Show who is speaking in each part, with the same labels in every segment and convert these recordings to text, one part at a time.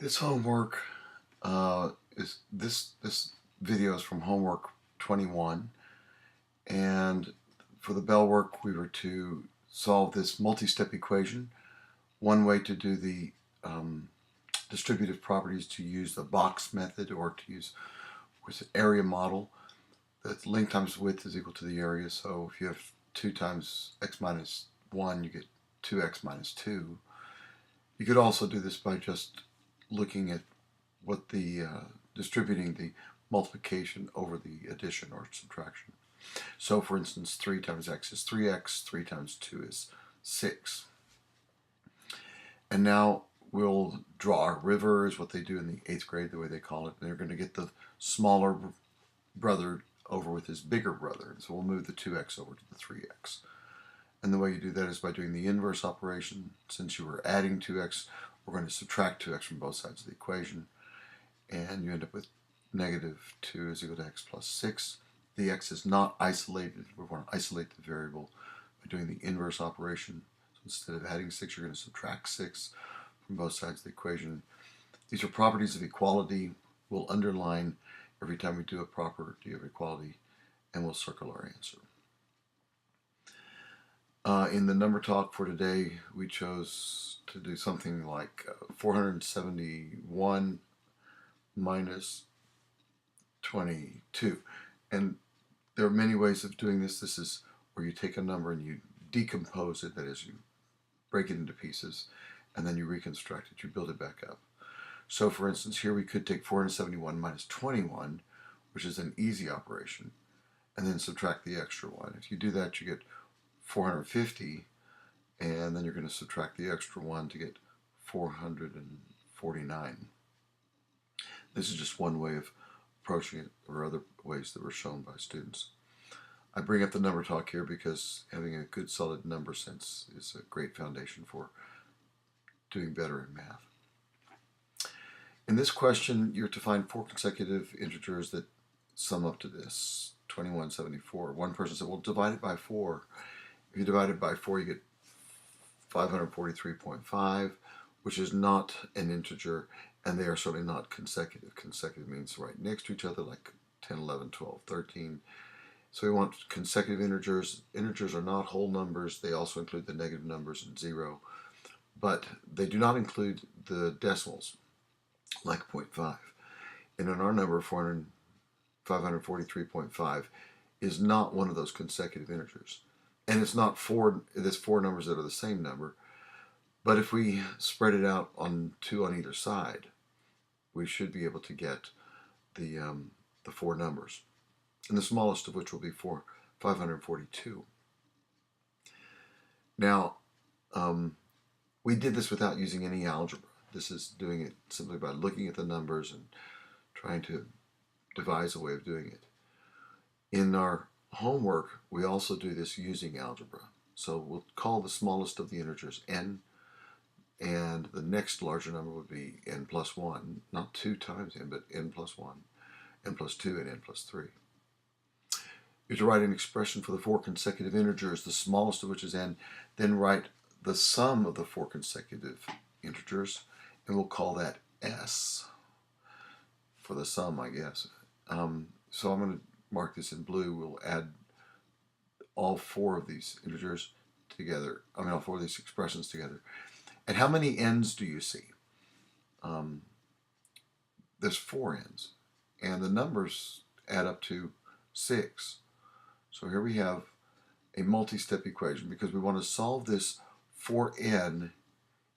Speaker 1: This homework this video is from homework 21, and for the Bell work we were to solve this multi-step equation. One way to do the distributive properties to use the box method, or to use with an area model. The length times width is equal to the area, so if you have 2 times x minus 1, you get 2x minus 2. You could also do this by just looking at what the distributing the multiplication over the addition or subtraction. So for instance, 3 times x is 3x, 3 times 2 is 6. And now we'll draw our river, is what they do in the 8th grade, the way they call it. And they're going to get the smaller brother over with his bigger brother. So we'll move the 2x over to the 3x. And the way you do that is by doing the inverse operation. Since you were adding 2x, we're going to subtract 2x from both sides of the equation. And you end up with negative 2 is equal to x plus 6. The x is not isolated. We want to isolate the variable by doing the inverse operation. So instead of adding 6, you're going to subtract 6 from both sides of the equation. These are properties of equality. We'll underline every time we do a property of equality, and we'll circle our answer. In the number talk for today, we chose to do something like 471 minus 22. And there are many ways of doing this. This is where you take a number and you decompose it, that is, you break it into pieces, and then you reconstruct it, you build it back up. So for instance, here we could take 471 minus 21, which is an easy operation, and then subtract the extra one. If you do that, you get 450, and then you're going to subtract the extra one to get 449. This is just one way of approaching it. There are other ways that were shown by students. I bring up the number talk here because having a good solid number sense is a great foundation for doing better in math. In this question, you're to find 4 consecutive integers that sum up to this, 2174. One person said, well, divide it by 4. If you divide it by 4, you get 543.5, which is not an integer, and they are certainly not consecutive. Consecutive means right next to each other, like 10, 11, 12, 13. So we want consecutive integers. Integers are not whole numbers. They also include the negative numbers and 0, but they do not include the decimals, like 0.5. And in our number, 543.5 is not one of those consecutive integers. And it's not there's 4 numbers that are the same number. But if we spread it out on 2 on either side, we should be able to get the 4 numbers. And the smallest of which will be 542. Now, we did this without using any algebra. This is doing it simply by looking at the numbers and trying to devise a way of doing it. In our homework, we also do this using algebra. So we'll call the smallest of the integers n, and the next larger number would be n plus 1, not 2 times n, but n plus 1, n plus 2, and n plus 3. You have to write an expression for the 4 consecutive integers, the smallest of which is n, then write the sum of the 4 consecutive integers, and we'll call that s for the sum, I guess. So I'm going to mark this in blue. We'll add all 4 of these integers together, all 4 of these expressions together. And how many n's do you see? There's 4 n's, and the numbers add up to 6. So here we have a multi-step equation because we want to solve this for n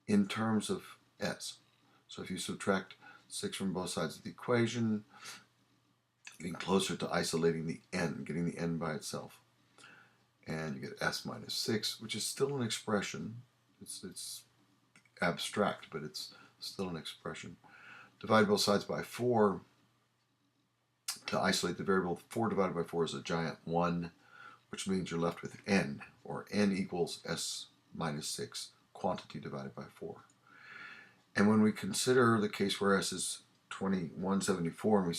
Speaker 1: in terms of s. So if you subtract 6 from both sides of the equation, getting closer to isolating the n, getting the n by itself. And you get s minus 6, which is still an expression. It's abstract, but it's still an expression. Divide both sides by 4 to isolate the variable. 4 divided by 4 is a giant 1, which means you're left with n, or n equals s minus 6, quantity divided by 4. And when we consider the case where s is 2174 and we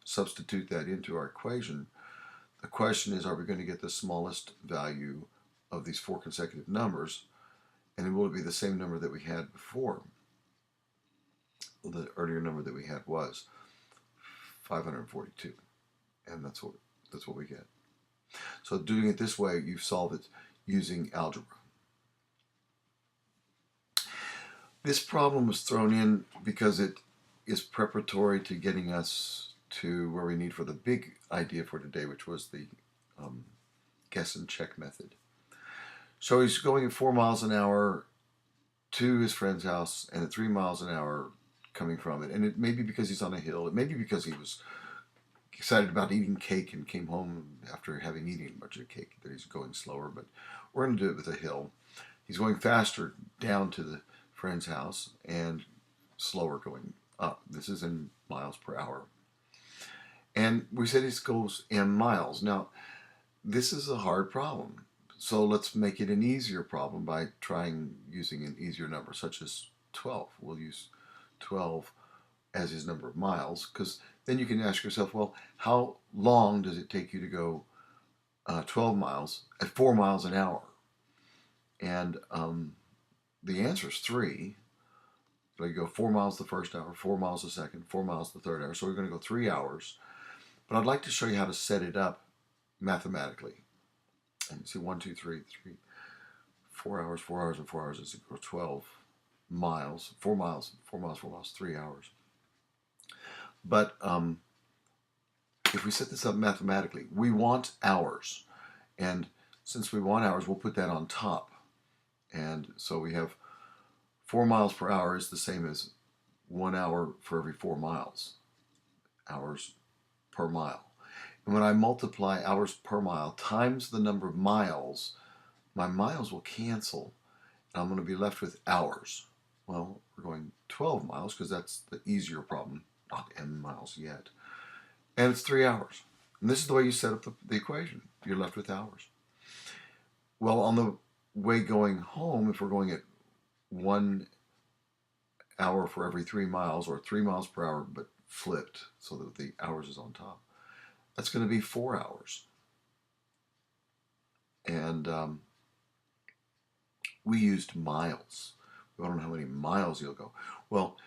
Speaker 1: substitute that into our equation, the question is, are we going to get the smallest value of these 4 consecutive numbers, and will it be the same number that we had before? the earlier number that we had was 542, and that's what we get. So doing it this way, you've solved it using algebra. This problem was thrown in because it is preparatory to getting us to where we need for the big idea for today, which was the guess and check method. So he's going at 4 miles an hour to his friend's house and at 3 miles an hour coming from it. And it may be because he's on a hill. It may be because he was excited about eating cake and came home after having eaten a bunch of cake that he's going slower. But we're going to do it with a hill. He's going faster down to the friend's house and slower going up. This is in miles per hour. And we said it goes in miles. Now, this is a hard problem. So let's make it an easier problem by trying using an easier number, such as 12. We'll use 12 as his number of miles, because then you can ask yourself, well, how long does it take you to go 12 miles at 4 miles an hour? And the answer is 3. So you go 4 miles the first hour, 4 miles the second, 4 miles the third hour. So we're going to go 3 hours. But I'd like to show you how to set it up mathematically. And you see 1, 2, 3, 4 hours, 4 hours, and 4 hours is equal to 12 miles. 4 miles, 4 miles, 4 miles, 3 hours. But if we set this up mathematically, we want hours. And since we want hours, we'll put that on top. And so we have 4 miles per hour is the same as 1 hour for every 4 miles. Hours per mile. And when I multiply hours per mile times the number of miles, my miles will cancel, and I'm going to be left with hours. Well, we're going 12 miles because that's the easier problem, not m miles yet. And it's 3 hours. And this is the way you set up the equation. You're left with hours. Well, on the way going home, if we're going at 1 hour for every 3 miles, or 3 miles per hour, but flipped so that the hours is on top, that's going to be 4 hours. And we used miles. We don't know how many miles you'll go. Well,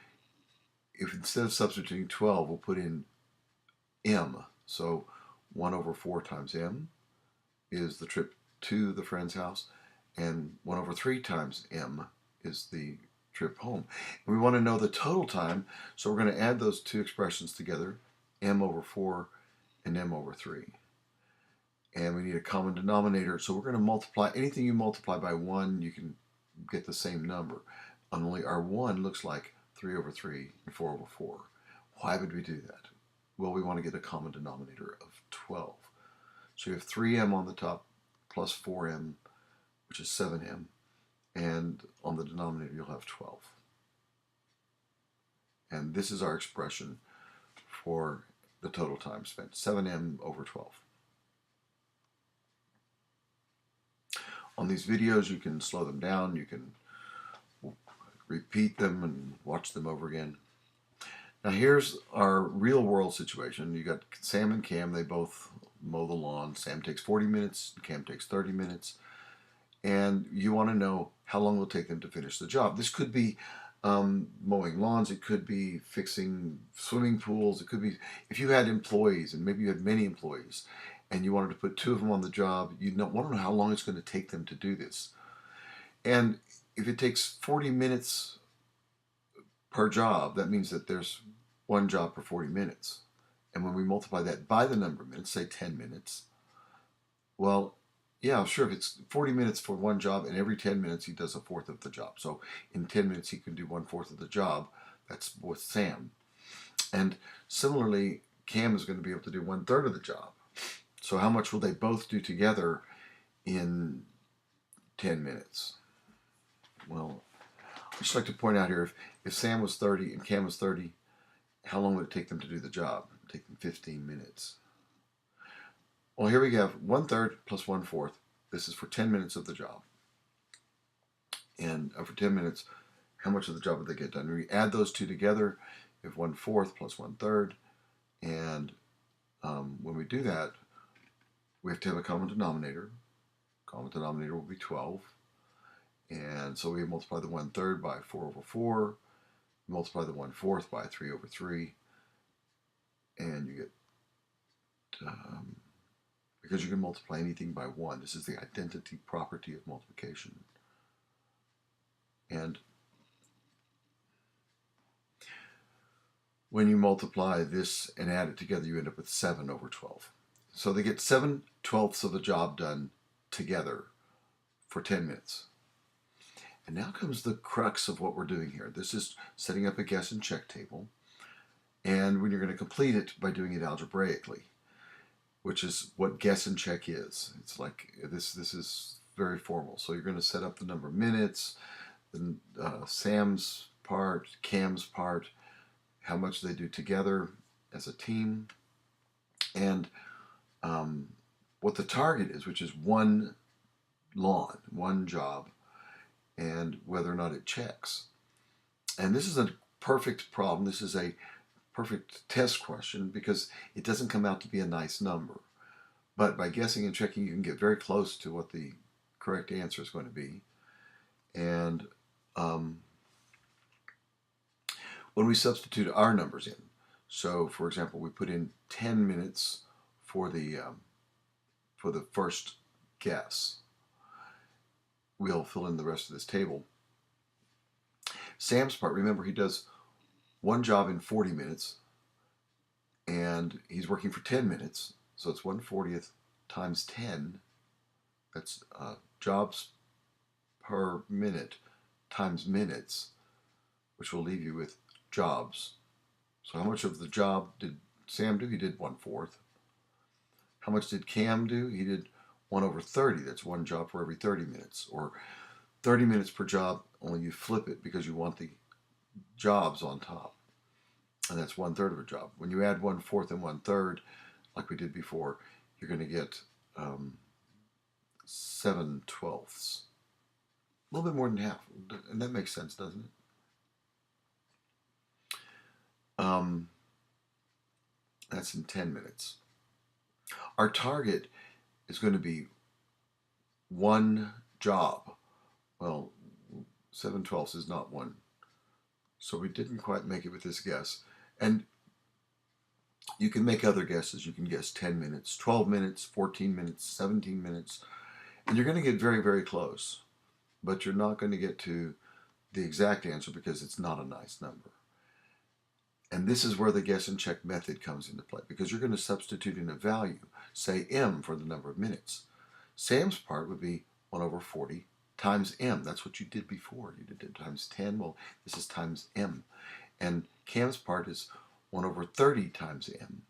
Speaker 1: if instead of substituting 12, we'll put in m. So 1 over 4 times m is the trip to the friend's house, and 1 over 3 times m is the trip home. And we want to know the total time, so we're going to add those two expressions together, m over 4 and m over 3. And we need a common denominator, so we're going to multiply. Anything you multiply by 1, you can get the same number. Only our 1 looks like 3 over 3 and 4 over 4. Why would we do that? Well, we want to get a common denominator of 12. So you have 3m on the top plus 4m, which is 7m. And on the denominator, you'll have 12. And this is our expression for the total time spent, 7m over 12. On these videos, you can slow them down, you can repeat them and watch them over again. Now here's our real world situation. You got Sam and Cam, they both mow the lawn. Sam takes 40 minutes, Cam takes 30 minutes. And you want to know how long it will take them to finish the job. This could be mowing lawns, it could be fixing swimming pools, it could be, if you had employees, and maybe you had many employees, and you wanted to put 2 of them on the job, you want to know how long it's going to take them to do this. And if it takes 40 minutes per job, that means that there's 1 job per 40 minutes. And when we multiply that by the number of minutes, say 10 minutes, well, yeah, sure, if it's 40 minutes for 1 job, and every 10 minutes he does 1/4 of the job. So in 10 minutes he can do 1/4 of the job. That's with Sam. And similarly, Cam is going to be able to do 1/3 of the job. So how much will they both do together in 10 minutes? Well, I'd just like to point out here, if Sam was 30 and Cam was 30, how long would it take them to do the job? It would take them 15 minutes. Well, here we have 1/3 plus 1/4. This is for 10 minutes of the job. And for 10 minutes, how much of the job would they get done? We add those two together, we have 1/4 plus 1/3. And when we do that, we have to have a common denominator. Common denominator will be 12. And so we multiply the 1/3 by 4 over 4. multiply the 1/4 by 3/3, and you get, because you can multiply anything by 1. This is the identity property of multiplication. And when you multiply this and add it together, you end up with 7/12. So they get 7/12 of the job done together for 10 minutes. And now comes the crux of what we're doing here. This is setting up a guess and check table. And when you're going to complete it by doing it algebraically, which is what guess and check is. It's like this is very formal. So you're going to set up the number of minutes, the Sam's part, Cam's part, how much they do together as a team, and what the target is, which is one lawn, one job, and whether or not it checks. And this is a perfect problem. This is a perfect test question because it doesn't come out to be a nice number. But by guessing and checking, you can get very close to what the correct answer is going to be. And when we substitute our numbers in, so for example, we put in 10 minutes for the first guess. We'll fill in the rest of this table. Sam's part, remember, he does one job in 40 minutes, and he's working for 10 minutes, so it's 1/40 times 10. That's jobs per minute times minutes, which will leave you with jobs. So how much of the job did Sam do? He did 1/4. How much did Cam do? He did 1/30. That's one job for every 30 minutes, or 30 minutes per job, only you flip it because you want the jobs on top. And that's 1/3 of a job. When you add 1/4 and 1/3, like we did before, you're going to get 7/12. A little bit more than half. And that makes sense, doesn't it? That's in 10 minutes. Our target is going to be one job. Well, 7/12 is not one. So we didn't quite make it with this guess. And you can make other guesses. You can guess 10 minutes, 12 minutes, 14 minutes, 17 minutes. And you're going to get very, very close. But you're not going to get to the exact answer because it's not a nice number. And this is where the guess and check method comes into play, because you're going to substitute in a value, say m for the number of minutes. Sam's part would be 1/40 times m. That's what you did before. You did it times 10. Well, this is times m. And Cam's part is 1/30 times m.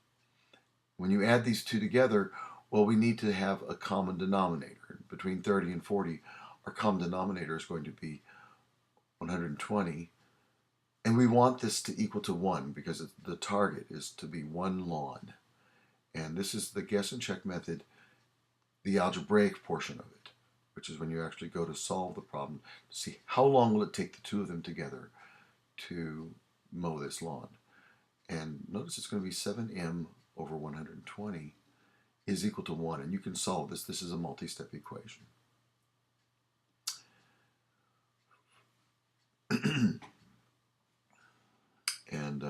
Speaker 1: When you add these two together, well, we need to have a common denominator. Between 30 and 40, our common denominator is going to be 120. And we want this to equal to 1 because the target is to be one lawn. And this is the guess and check method, the algebraic portion of it, which is when you actually go to solve the problem to see how long will it take the two of them together to mow this lawn. And notice it's going to be 7m over 120 is equal to 1. And you can solve this. This is a multi-step equation. And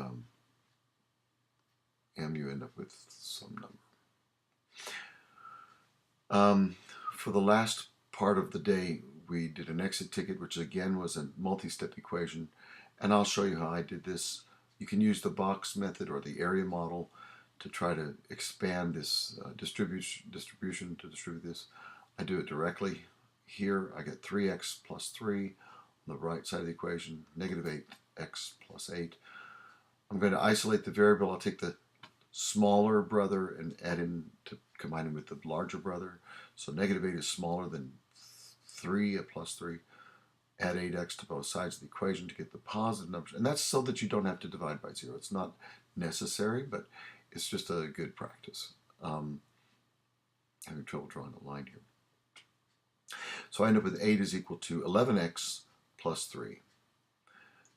Speaker 1: m, you end up with some number. For the last part of the day, we did an exit ticket, which again was a multi-step equation. And I'll show you how I did this. You can use the box method or the area model to try to expand this distribution to distribute this. I do it directly. Here I get 3x plus 3 on the right side of the equation, negative 8x plus 8. I'm going to isolate the variable. I'll take the smaller brother and add in to combine him with the larger brother. So negative 8 is smaller than 3 plus 3. Add 8x to both sides of the equation to get the positive numbers. And that's so that you don't have to divide by 0. It's not necessary, but it's just a good practice. Having trouble drawing a line here. So I end up with 8 is equal to 11x plus 3.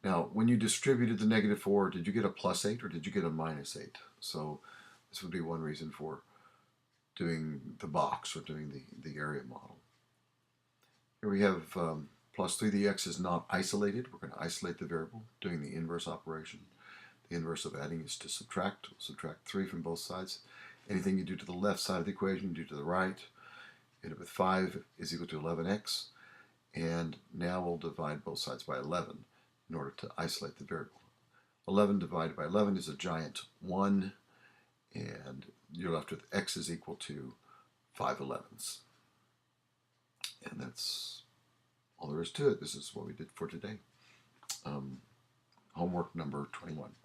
Speaker 1: Now, when you distributed the negative 4, did you get a plus 8 or did you get a minus 8? So this would be one reason for doing the box or doing the area model. Here we have plus 3. The x is not isolated. We're going to isolate the variable, doing the inverse operation. The inverse of adding is to subtract. We'll subtract 3 from both sides. Anything you do to the left side of the equation, you do to the right. End up with 5 is equal to 11x. And now we'll divide both sides by 11 in order to isolate the variable. 11 divided by 11 is a giant 1, and you're left with x is equal to 5/11. And that's all there is to it. This is what we did for today. Homework number 21.